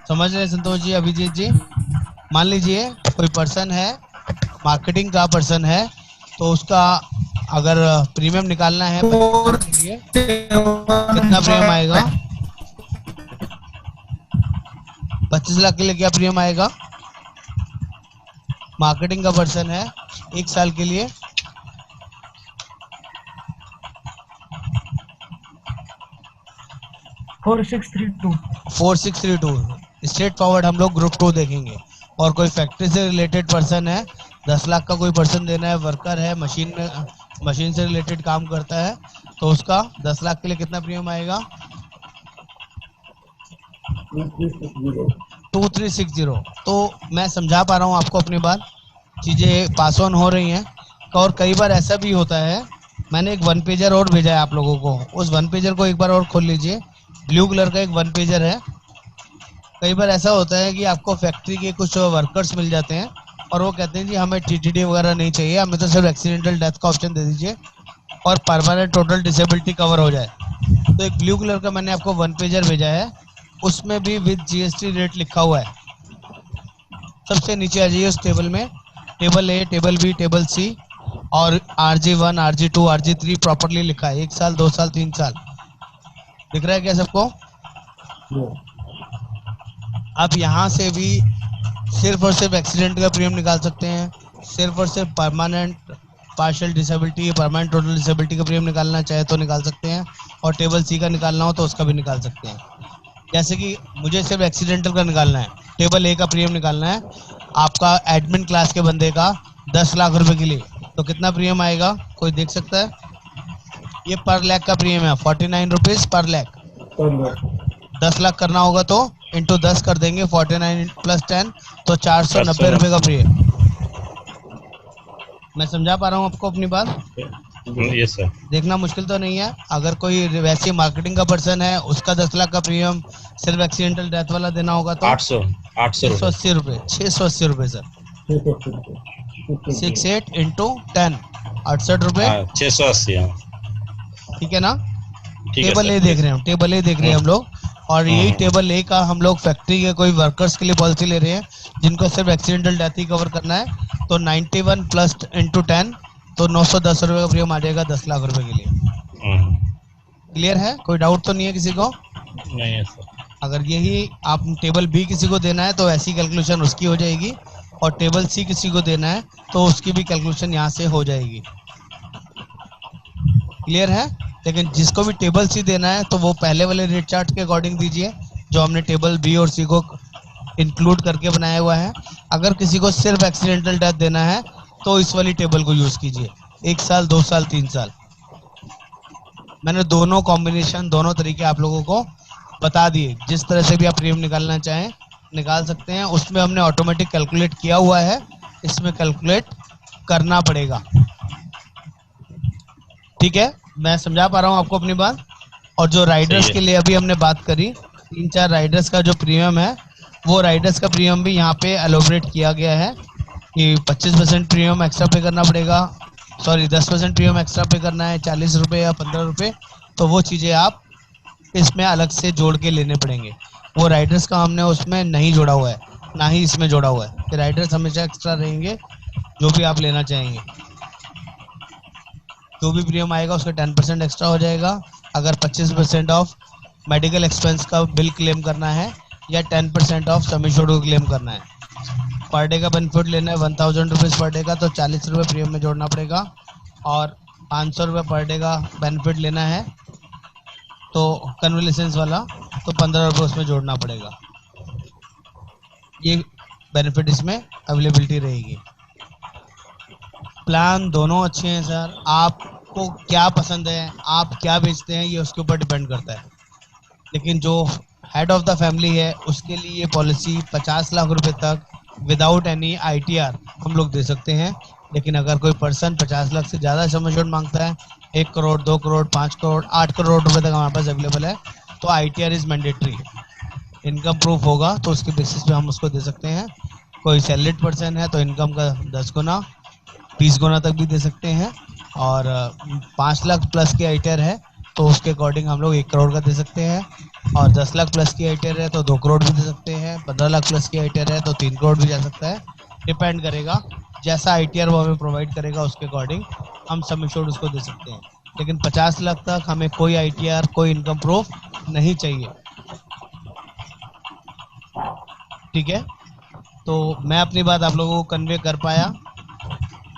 समझ रहे हैं संतोष जी, अभिजीत जी? मान लीजिए कोई पर्सन है, मार्केटिंग का पर्सन है, तो उसका अगर प्रीमियम निकालना है 25 लाख के लिए, कितना प्रीमियम आएगा? 25 लाख के लिए क्या प्रीमियम आएगा? मार्केटिंग का पर्सन है 1 साल के लिए 4632। स्ट्रेट फॉरवर्ड हम लोग ग्रुप 2 देखेंगे। और कोई फैक्ट्री से रिलेटेड पर्सन है, 10 लाख का कोई पर्सन देना है, वर्कर है, मशीन से रिलेटेड काम करता है, तो उसका 10 लाख के लिए कितना प्रीमियम आएगा? 2360। तो मैं समझा पा रहा हूँ आपको अपनी बात, चीज़ें पास ऑन हो रही हैं। और कई बार ऐसा भी होता है, मैंने एक 1 पेजर और भेजा है आप लोगों को, उस 1 पेजर को एक बार और खोल लीजिए। ब्लू कलर का एक 1 पेजर है। कई बार ऐसा होता है कि आपको फैक्ट्री के कुछ वर्कर्स मिल जाते हैं और वो कहते हैं जी हमें टीटीडी वगैरह नहीं चाहिए, हमें तो सिर्फ एक्सीडेंटल डेथ का ऑप्शन दे दीजिए और परमानेंट टोटल डिसेबिलिटी कवर हो जाए। तो एक ब्लू कलर का मैंने आपको 1 पेजर भेजा है, उसमें भी विद जीएसटी रेट लिखा हुआ है। सबसे नीचे आ जाइए उस टेबल में, टेबल ए, टेबल बी, टेबल सी, और RG1, RG2, RG3 प्रॉपरली लिखा है। 1 साल, 2 साल, 3 साल दिख रहा है क्या सबको? आप यहाँ से भी सिर्फ और सिर्फ एक्सीडेंट का प्रीमियम निकाल सकते हैं, सिर्फ और सिर्फ permanent partial disability, permanent total disability का प्रीमियम निकालना चाहे तो निकाल सकते हैं, और टेबल सी का निकालना हो तो उसका भी निकाल सकते हैं। जैसे कि मुझे सिर्फ एक्सीडेंटल का निकालना है, टेबल ए का प्रीमियम निकालना है आपका एडमिन क्लास के बंदे का 10 लाख रुपए के लिए, तो कितना प्रीमियम आएगा? कोई देख सकता है? ये पर लैख का प्रीमियम है, 49 रुपीज पर लैख। 10 लाख करना होगा तो इंटू 10 कर देंगे, 49 प्लस 10 तो 490 रुपए का प्रीमियम। मैं समझा पा रहा हूँ आपको अपनी बात? Yes sir. देखना मुश्किल तो नहीं है। अगर कोई वैसी मार्केटिंग का पर्सन है, उसका 10 लाख का प्रीमियम सिर्फ एक्सीडेंटल डेथ वाला देना होगा तो 680 रुपए। 680 रुपए सर, 68 इंटू 10 68 रुपए, 680। ठीक है ना? ठीक है टेबल ए देख रहे हैं, टेबल ए देख रहे हैं हम लोग। और यही टेबल ए का हम लोग फैक्ट्री के कोई वर्कर्स के लिए पॉलिसी ले रहे हैं जिनको सिर्फ एक्सीडेंटल डेथ ही कवर करना है, तो 91 प्लस इंटू 10 तो 910 रुपए का प्रीमियम आ जाएगा 10 लाख रुपए के लिए। क्लियर है? कोई डाउट तो नहीं है किसी को? नहीं है सर। अगर यही आप टेबल बी किसी को देना है तो ऐसी कैलकुलेशन उसकी हो जाएगी, और टेबल सी किसी को देना है तो उसकी भी कैलकुलेशन यहाँ से हो जाएगी। क्लियर है? लेकिन जिसको भी टेबल सी देना है तो वो पहले वाले रेट चार्ट के अकॉर्डिंग दीजिए जो हमने टेबल बी और सी को इंक्लूड करके बनाया हुआ है। अगर किसी को सिर्फ एक्सीडेंटल डेथ देना है तो इस वाली टेबल को यूज कीजिए, 1 साल, 2 साल, 3 साल। मैंने दोनों कॉम्बिनेशन, दोनों तरीके आप लोगों को बता दिए। जिस तरह से भी आप प्रीमियम निकालना चाहें निकाल सकते हैं। उसमें हमने ऑटोमेटिक कैलकुलेट किया हुआ है, इसमें कैलकुलेट करना पड़ेगा। ठीक है? मैं समझा पा रहा हूँ आपको अपनी बात? और जो राइडर्स के लिए अभी हमने बात करी, 3-4 राइडर्स का जो प्रीमियम है, वो राइडर्स का प्रीमियम भी यहाँ पे एलोबरेट किया गया है कि 25% प्रीमियम एक्स्ट्रा पे करना पड़ेगा, 10% प्रीमियम एक्स्ट्रा पे करना है, 40 रुपये या 15 रुपये। तो वो चीज़ें आप इसमें अलग से जोड़ के लेने पड़ेंगे। वो राइडर्स का हमने उसमें नहीं जोड़ा हुआ है, ना ही इसमें जोड़ा हुआ है कि राइडर्स हमेशा एक्स्ट्रा रहेंगे जो भी आप लेना चाहेंगे। जो भी प्रीमियम आएगा उसका 10% एक्स्ट्रा हो जाएगा। अगर 25% ऑफ मेडिकल एक्सपेंस का बिल क्लेम करना है या 10% ऑफ सम एश्योर्ड को क्लेम करना है, पर डे का बेनिफिट लेना है 1000 रुपीज़ पर डे का, तो 40 रुपये प्रीमियम में जोड़ना पड़ेगा। और 500 रुपये पर डे का बेनिफिट लेना है तो कन्वलेसेंस वाला, तो 15 रुपये उसमें जोड़ना पड़ेगा। ये बेनिफिट इसमें अवेलेबिलिटी रहेगी। प्लान दोनों अच्छे हैं सर, आपको क्या पसंद है, आप क्या बेचते हैं, ये उसके ऊपर डिपेंड करता है। लेकिन जो हेड ऑफ द फैमिली है उसके लिए ये पॉलिसी 50 लाख रुपए तक विदाउट एनी ITR हम लोग दे सकते हैं। लेकिन अगर कोई पर्सन 50 लाख से ज़्यादा सम एश्योर्ड मांगता है, 1 करोड़, 2 करोड़, 5 करोड़, 8 करोड़ रुपए तक हमारे पास अवेलेबल है, तो ITR is mandatory. Income proof होगा तो उसके बेसिस पे हम उसको दे सकते हैं। कोई सैलरीड पर्सन है तो इनकम का 10 गुना 20 गुना तक भी दे सकते हैं। और 5 लाख प्लस की आईटीआर है तो उसके अकॉर्डिंग हम लोग 1 करोड़ का दे सकते हैं। और 10 लाख प्लस की आईटीआर है तो 2 करोड़ भी दे सकते हैं। 15 लाख प्लस की आईटीआर है तो 3 करोड़ भी जा सकता है। डिपेंड करेगा जैसा आईटीआर वो हमें प्रोवाइड करेगा उसके अकॉर्डिंग हम सम एश्योर्ड उसको दे सकते हैं। लेकिन 50 लाख तक हमें कोई आईटीआर कोई इनकम प्रूफ नहीं चाहिए। ठीक है, तो मैं अपनी बात आप लोगों को कन्वे कर पाया।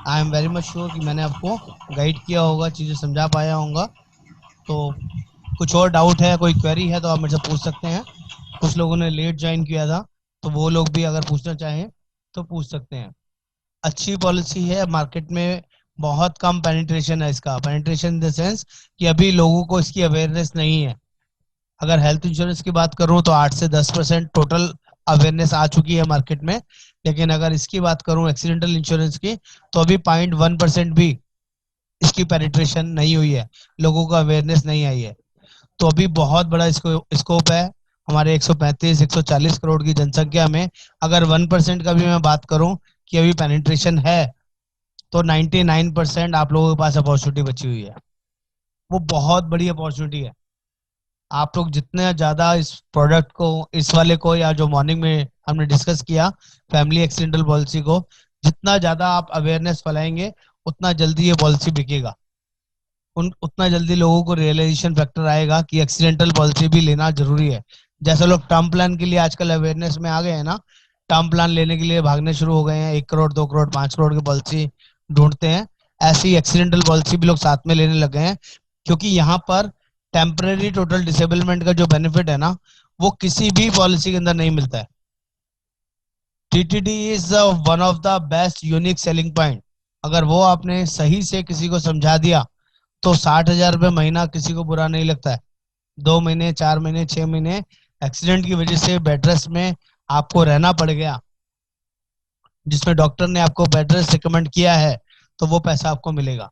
I am very much sure कि मैंने आपको गाइड किया होगा, चीज़ें समझा पाया होगा। तो कुछ और डाउट है, कोई क्वेरी है तो आप मेरे से पूछ सकते हैं। कुछ लोगों ने लेट ज्वाइन किया था तो वो लोग भी अगर पूछना चाहें तो पूछ सकते हैं। अच्छी पॉलिसी है, मार्केट में बहुत कम पेनिट्रेशन है इसका। पेनिट्रेशन इन द सेंस कि अभी लोगों को इसकी अवेयरनेस नहीं है। अगर हेल्थ इंश्योरेंस की बात करूं तो 8 से 10% टोटल अवेयरनेस आ चुकी है मार्केट में। लेकिन अगर इसकी बात करूं एक्सीडेंटल इंश्योरेंस की तो अभी 0.1% भी इसकी पेनिट्रेशन नहीं हुई है, लोगों को अवेयरनेस नहीं आई है। तो अभी बहुत बड़ा इसको स्कोप है। हमारे 135-140 करोड़ की जनसंख्या में अगर 1% का भी मैं बात करूं कि अभी पेनिट्रेशन है तो 99% आप लोगों के पास अपॉर्चुनिटी बची हुई है। वो बहुत बड़ी अपॉर्चुनिटी है। आप लोग जितने ज्यादा इस प्रोडक्ट को, इस वाले को, या जो मॉर्निंग में हमने डिस्कस किया फैमिली एक्सीडेंटल पॉलिसी को, जितना ज्यादा आप अवेयरनेस फैलाएंगे उतना जल्दी ये पॉलिसी बिकेगा। उतना जल्दी लोगों को रियलाइजेशन फैक्टर आएगा कि एक्सीडेंटल पॉलिसी भी लेना जरूरी है। जैसे लोग टर्म प्लान के लिए आजकल अवेयरनेस में आ गए हैं ना, टर्म प्लान लेने के लिए भागने शुरू हो गए हैं, 1 करोड़ 2 करोड़ 5 करोड़ की पॉलिसी ढूंढते हैं। ऐसी एक्सीडेंटल पॉलिसी भी लोग साथ में लेने लगे हैं, क्योंकि यहाँ पर टेम्परेरी टोटल डिसेबलमेंट का जो बेनिफिट है ना वो किसी भी पॉलिसी के अंदर नहीं मिलता है। TTD is one of the best unique selling point. अगर वो आपने सही से किसी को समझा दिया तो 60,000 रुपये महीना किसी को बुरा नहीं लगता है। 2 महीने 4 महीने 6 महीने एक्सीडेंट की वजह से बेड रेस्ट में आपको रहना पड़ गया, जिसमें डॉक्टर ने आपको बेड रेस्ट रिकमेंड किया है, तो वो पैसा आपको मिलेगा।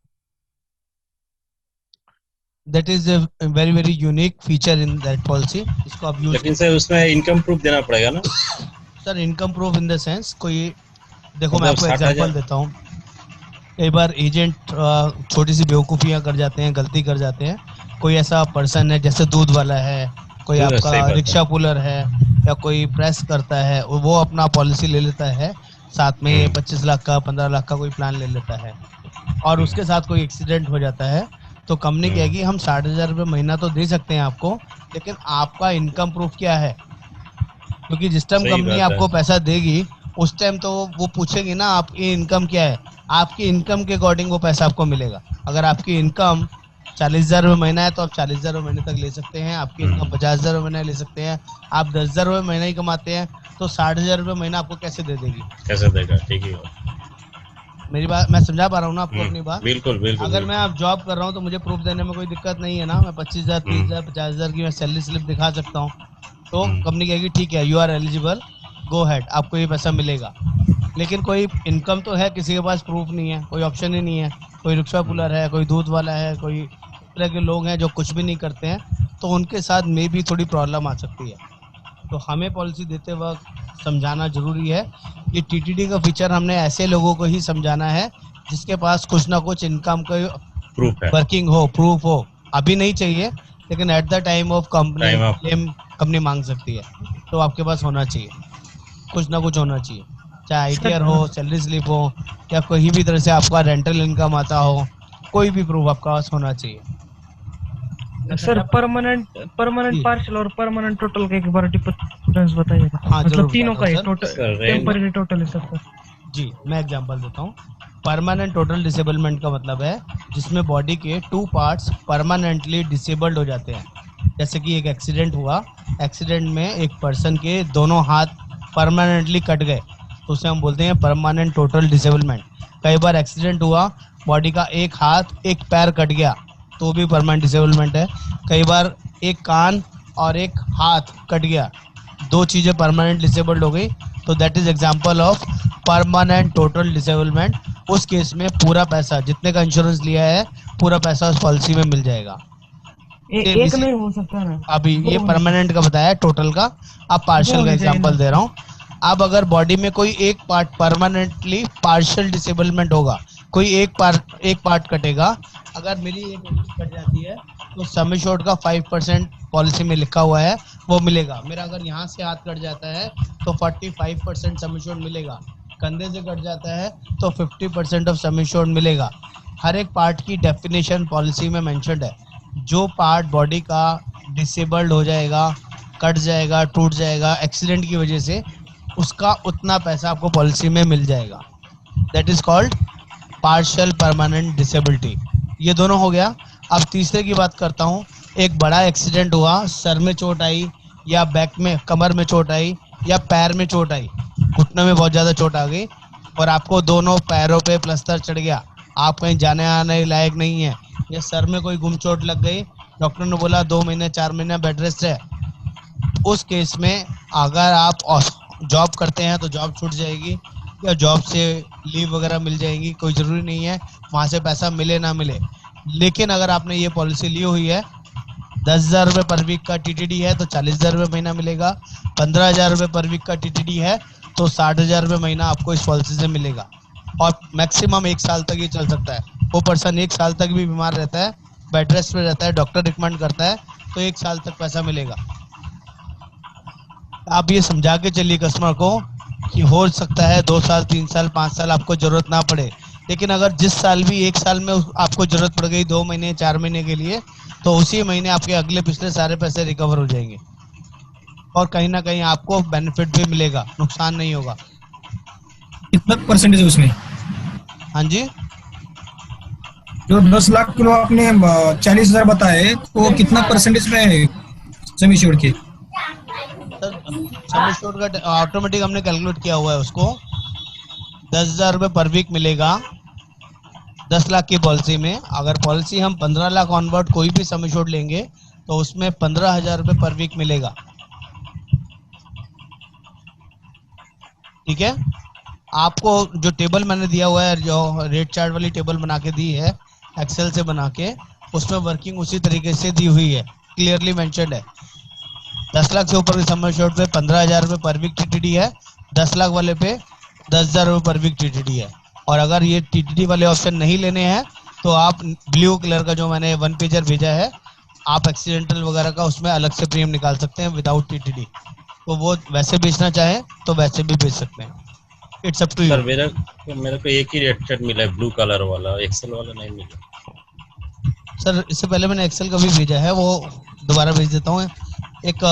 That is a very very unique feature in that policy. इसको आप यूज, लेकिन सर उसमें इनकम प्रूफ देना पड़ेगा ना sir income proof in the sense कोई, देखो मैं मतलब आपको एग्जांपल देता हूँ। कई बार एजेंट छोटी सी बेवकूफ़ियाँ कर जाते हैं, गलती कर जाते हैं। कोई ऐसा पर्सन है जैसे दूध वाला है, कोई सही आपका बात है। रिक्शा पुलर है, या कोई प्रेस करता है, वो अपना पॉलिसी ले लेता है साथ में 25 लाख का 15 लाख का कोई प्लान ले लेता है, और उसके साथ कोई एक्सीडेंट हो जाता है तो कंपनी कहेगी हम 60,000 रुपये महीना तो दे सकते हैं आपको, लेकिन आपका इनकम प्रूफ क्या है? क्योंकि जिस टाइम सही कंपनी बात है। आपको पैसा देगी उस टाइम तो वो पूछेगी ना आपकी इनकम क्या है। आपकी इनकम के अकॉर्डिंग वो पैसा आपको मिलेगा। अगर आपकी इनकम 40,000 रुपये महीना है तो आप 40,000 रुपये महीने तक ले सकते हैं। आपकी इनकम 50,000 रुपये महीना ले सकते हैं। आप 10,000 रुपये महीना ही कमाते हैं तो 60,000 रुपये महीना आपको कैसे दे देगी? कैसे देगा? ठीक है, मेरी बात मैं समझा पा रहा हूँ ना आपको अपनी बात? बिल्कुल बिल्कुल। अगर मैं आप जॉब कर रहा हूँ तो मुझे प्रूफ देने में कोई दिक्कत नहीं है ना। मैं 25,000 30,000 50,000 की मैं सैलरी स्लिप दिखा सकता हूँ, तो कंपनी कहेगी ठीक है you are eligible, go ahead, आपको ये पैसा मिलेगा। लेकिन कोई इनकम तो है, किसी के पास प्रूफ नहीं है, कोई ऑप्शन ही नहीं है। कोई रिक्शा पुलर है, कोई दूध वाला है, कोई इस तरह के लोग हैं जो कुछ भी नहीं करते हैं, तो उनके साथ में भी थोड़ी प्रॉब्लम आ सकती है। तो हमें पॉलिसी देते वक्त समझाना जरूरी है। ये टीटीडी का फीचर हमने ऐसे लोगों को ही समझाना है जिसके पास कुछ ना कुछ इनकम का प्रूफ है, वर्किंग हो, प्रूफ हो। अभी नहीं चाहिए, लेकिन at the time of company Time of- claim company मांग सकती है, तो आपके पास होना चाहिए, कुछ ना कुछ होना चाहिए। चाहे आईटीआर हो, सैलरी स्लिप हो, या कोई भी तरह से आपका रेंटल इनकम आता हो, कोई भी प्रूफ आपका पास होना चाहिए। सर परमानेंट जी। पार्शियल और परमानेंट टोटल का एक बार डिफरेंस बताइएगा। हाँ, जरूर मतलब तीनों का है, बताता हूँ, टोटल सर। टेम्पररी टोटल है सब। जी, मैं एग्जांपल देता हूँ। परमानेंट टोटल डिसेबलमेंट का मतलब है जिसमें बॉडी के 2 पार्ट्स परमानेंटली डिसेबल्ड हो जाते हैं। जैसे कि एक एक्सीडेंट हुआ, एक्सीडेंट में एक पर्सन के दोनों हाथ परमानेंटली कट गए, तो उसे हम बोलते हैं परमानेंट टोटल डिसेबलमेंट। कई बार एक्सीडेंट हुआ, बॉडी का एक हाथ एक पैर कट गया, तो भी परमानेंट डिसेबलमेंट है। कई बार एक कान और एक हाथ कट गया, 2 चीज़ें परमानेंट डिसेबल्ड हो गई, तो that is example of permanent total disablement. उस केस में पूरा पैसा जितने का इंश्योरेंस लिया है, पूरा पैसा उस पॉलिसी में मिल जाएगा। एक नहीं हो सकता ना? अभी ये परमानेंट का बताया, टोटल का। अब पार्शियल का एग्जांपल दे रहा हूँ। अब अगर बॉडी में कोई एक पार्ट परमानेंटली पार्शियल डिसेबलमेंट होगा, कोई एक पार्ट कटेगा, अगर मेरी एक उंगली कट जाती है तो सम एश्योर्ड का 5% पॉलिसी में लिखा हुआ है वो मिलेगा। मेरा अगर यहाँ से हाथ कट जाता है तो 45% सम एश्योर्ड मिलेगा, कंधे से कट जाता है तो 50% ऑफ सम एश्योर्ड मिलेगा। हर एक पार्ट की डेफिनेशन पॉलिसी में मेंशन्ड है। जो पार्ट बॉडी का डिसेबल्ड हो जाएगा, कट जाएगा, टूट जाएगा एक्सीडेंट की वजह से, उसका उतना पैसा आपको पॉलिसी में मिल जाएगा। That is called partial permanent disability. ये दोनों हो गया। अब तीसरे की बात करता हूँ। एक बड़ा एक्सीडेंट हुआ, सर में चोट आई या बैक में, कमर में चोट आई या पैर में चोट आई, घुटने में बहुत ज़्यादा चोट आ गई और आपको दोनों पैरों पे प्लास्टर चढ़ गया, आप कहीं जाने आने लायक नहीं है, या सर में कोई गुम चोट लग गई, डॉक्टर ने बोला 2 महीने 4 महीने बेड रेस्ट है। उस केस में अगर आप जॉब करते हैं तो जॉब छूट जाएगी या जॉब से लीव वगैरह मिल जाएगी, कोई ज़रूरी नहीं है वहाँ से पैसा मिले ना मिले। लेकिन अगर आपने ये पॉलिसी ली हुई है, 10,000 रुपये पर वीक का टीटीडी है तो 40,000 रुपये महीना मिलेगा, 15,000 रुपये पर वीक का टीटीडी है तो 60,000 रुपये महीना आपको इस पॉलिसी से मिलेगा। और मैक्सिमम 1 साल तक ये चल सकता है। वो पर्सन 1 साल तक भी बीमार रहता है, बेड रेस्ट में रहता है, डॉक्टर रिकमेंड करता है तो 1 साल तक पैसा मिलेगा। आप ये समझा के चलिए कस्टमर को कि हो सकता है 2 साल 3 साल 5 साल आपको जरूरत ना पड़े, लेकिन अगर जिस साल भी 1 साल में आपको जरूरत पड़ गई 2 महीने 4 महीने के लिए, तो उसी महीने आपके अगले पिछले सारे पैसे रिकवर हो जाएंगे और कहीं ना कहीं आपको बेनिफिट भी मिलेगा, नुकसान नहीं होगा। कितना परसेंटेज है उसमें? हाँ जी, जो 10 लाख किलो आपने 40,000 बताए तो कितना परसेंटेज में है सम एश्योर्ड के? सर सम एश्योर्ड का ऑटोमेटिक हमने कैलकुलेट किया हुआ है उसको। 10,000 रुपये पर वीक मिलेगा 10 लाख की पॉलिसी में। अगर पॉलिसी हम 15 लाख ऑनवर्ड कोई भी सम एश्योर्ड लेंगे तो उसमें 15,000 रुपये पर वीक मिलेगा। ठीक है, आपको जो टेबल मैंने दिया हुआ है, जो रेट चार्ट वाली टेबल बना के दी है एक्सेल से बना के, उसमें वर्किंग उसी तरीके से दी हुई है, क्लियरली मेंशन्ड है। 10 लाख से ऊपर के सम एश्योर्ड पे 15,000 रुपये पर वीक टीटीडी है, 10 लाख वाले पे 10,000 रुपये पर वीक टीटीडी है। और अगर ये टीटीडी वाले ऑप्शन नहीं लेने हैं तो आप ब्लू कलर का जो मैंने 1 पेजर भेजा है, आप एक्सीडेंटल वगैरह का उसमें अलग से प्रीमियम निकाल सकते हैं विदाउट टीटीडी। तो वो वैसे बेचना चाहें तो वैसे भी बेच सकते हैं, it's up to you. Sir मेरे को एक ही रेड शर्ट मिला है, ब्लू कलर वाला, एक्सेल वाला नहीं मिला। सर इससे पहले मैंने एक्सेल का भी भेजा है, वो दोबारा भेज देता हूँ। एक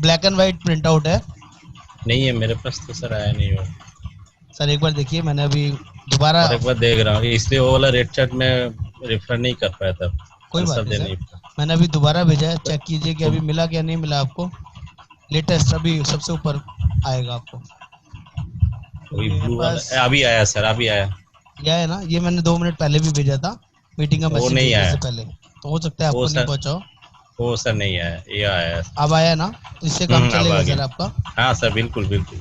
black and white print out है। नहीं है मेरे पास तो सर, आया नहीं हो। सर एक बार देखिए, मैंने अभी दोबारा एक बार देख रहा हूँ, इसलिए वो वाला रेड शर्ट में रेफर नहीं कर पाया था। कोई बात नहीं सर, मैंने अभी दोबारा भेजा है, चेक कीजिए कि अभी मिला क्या नहीं मिला आपको। लेटेस्ट अभी सबसे ऊपर आएगा आपको। ब्लू वाला अभी आया सर, अभी आया। यह है ना, ये मैंने 2 मिनट पहले भी भेजा था मीटिंग का मैसेज भेजने से पहले, तो हो सकता है आपको नहीं पहुंचा हो। वो सर नहीं आया, ये आया। अब आया ना, तो इससे काम चलेगा सर आपका। हाँ सर, बिल्कुल बिल्कुल।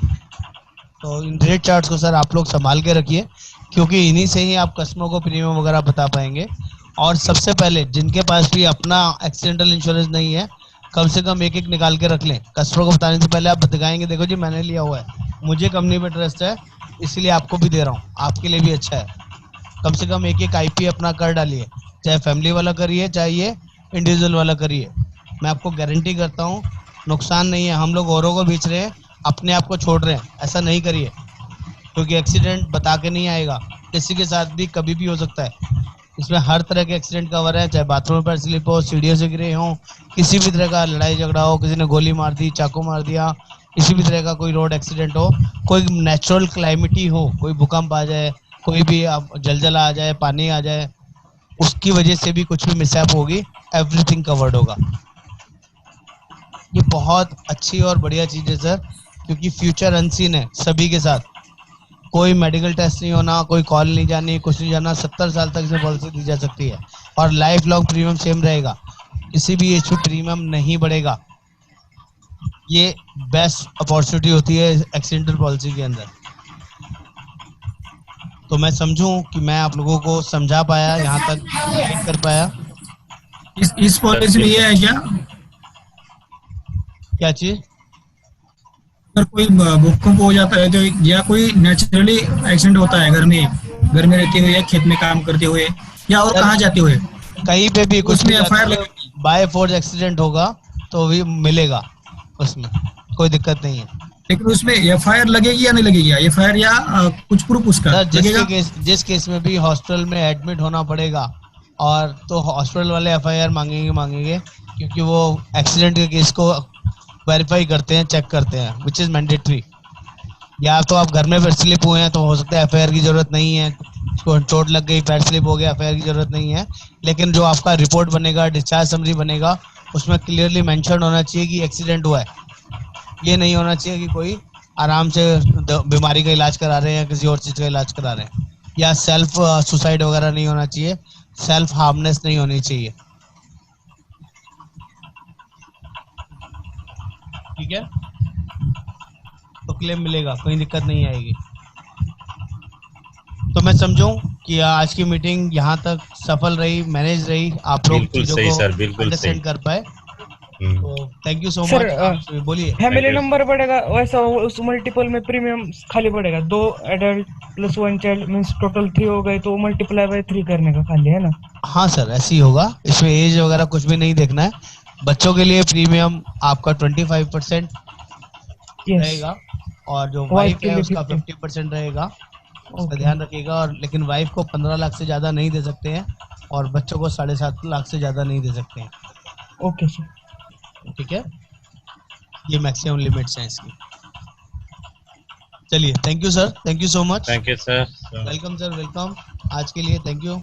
तो इन रेट चार्ट्स को सर आप लोग संभाल के रखिए, क्योंकि इन्हीं से ही आप कस्टमर को प्रीमियम वगैरह बता पाएंगे। और सबसे पहले जिनके पास भी अपना एक्सीडेंटल इंश्योरेंस नहीं है, कम से कम एक निकाल के रख लें। कस्टमर को बताने से पहले आप दिखाएंगे, देखो जी मैंने लिया हुआ है, मुझे कंपनी पे ट्रस्ट है, इसलिए आपको भी दे रहा हूँ, आपके लिए भी अच्छा है। कम से कम एक आईपी अपना कर डालिए, चाहे फैमिली वाला करिए चाहे ये इंडिविजुअल वाला करिए। मैं आपको गारंटी करता हूँ नुकसान नहीं है। हम लोग औरों को बेच रहे हैं, अपने आप को छोड़ रहे हैं, ऐसा नहीं करिए, क्योंकि एक्सीडेंट बता के नहीं आएगा, किसी के साथ भी कभी भी हो सकता है। इसमें हर तरह के एक्सीडेंट कवर है, चाहे बाथरूम पर स्लिप हो, सीढ़ियों से गिरे हों, किसी भी तरह का लड़ाई झगड़ा हो, किसी ने गोली मार दी, चाकू मार दिया, किसी भी तरह का कोई रोड एक्सीडेंट हो, कोई नेचुरल क्लाइमेटी हो, कोई भूकंप आ जाए, कोई भी जलजला आ जाए, पानी आ जाए, उसकी वजह से भी कुछ भी मिसहैप होगी, एवरीथिंग कवर्ड होगा। ये बहुत अच्छी और बढ़िया चीज़ है सर, क्योंकि फ्यूचर अनसीन है सभी के साथ। कोई मेडिकल टेस्ट नहीं होना, कोई कॉल नहीं जानी, कुछ नहीं जाना, 70 साल तक इसमें पॉलिसी दी जा सकती है और लाइफ लॉन्ग प्रीमियम सेम रहेगा, किसी भी एज पे प्रीमियम नहीं बढ़ेगा। ये बेस्ट अपॉर्चुनिटी होती है एक्सीडेंटल पॉलिसी के अंदर। तो मैं समझूं कि मैं आप लोगों को समझा पाया, यहाँ तक गाइड कर पाया। इस पॉलिसी में ये है क्या क्या चीज? अगर कोई भूकंप हो जाता है तो, या कोई नेचुरली एक्सीडेंट होता है घर में रहते हुए या खेत में काम करते हुए या और कहाँ जाते हुए, कहीं पे भी कुछ उसमें भी FIR लगेगी। बाय फोर्स एक्सीडेंट होगा तो भी मिलेगा, उसमें कोई दिक्कत नहीं है। लेकिन उसमें FIR लगेगी या नहीं लगेगी, FIR या कुछ प्रूफ उसका सर लगेगा? जिस केस में भी हॉस्पिटल में एडमिट होना पड़ेगा, और तो हॉस्पिटल वाले FIR मांगेंगे क्योंकि वो एक्सीडेंट के केस को वेरीफाई करते हैं, चेक करते हैं, विच इज मैंडेटरी। या तो आप घर में पैर स्लिप हुए हैं तो हो सकता है FIR की जरूरत नहीं है, चोट लग गई पैर स्लिप हो गया, FIR की जरूरत नहीं है। लेकिन जो आपका रिपोर्ट बनेगा, डिस्चार्ज समरी बनेगा, उसमें क्लियरली मेंशन होना चाहिए कि एक्सीडेंट हुआ है। ये नहीं होना चाहिए कि कोई आराम से बीमारी का इलाज करा रहे हैं या किसी और चीज का इलाज करा रहे हैं, या सेल्फ सुसाइड वगैरह नहीं होना चाहिए, सेल्फ हार्मनेस नहीं होनी चाहिए। ठीक है, तो क्लेम मिलेगा, कोई दिक्कत नहीं आएगी। तो मैं समझूं कि आज की मीटिंग यहाँ तक सफल रही, मैनेज रही, आप लोग बिल्कुल चीजों सही को सर, बिल्कुल अंडरस्टैंड कर पाए। तो thank you so sir, much. बोलिए। Family you. नंबर बढ़ेगा वैसा उस मल्टीपल में प्रीमियम खाली बढ़ेगा, 2 adult plus 1 child means total 3 हो गए, तो मल्टीप्लाई बाय 3 करने का खाली है ना? हाँ सर, ऐसे ही होगा, इसमें एज वगैरह कुछ भी नहीं देखना है। बच्चों के लिए प्रीमियम आपका 25% यस, रहेगा, और जो वाइफ वाइफ के है लिए उसका 50 50% रहेगा, उसका ओके। ध्यान रखिएगा। और लेकिन वाइफ को 15 लाख से ज़्यादा नहीं दे सकते हैं, और बच्चों को 7.5 लाख से ज़्यादा नहीं दे सकते हैं। ओके सर, ठीक है, ये मैक्सिमम लिमिट्स हैं इसकी। चलिए, thank you sir, thank you so much. Thank you sir. Welcome sir, welcome. आज के लिए थैंक यू।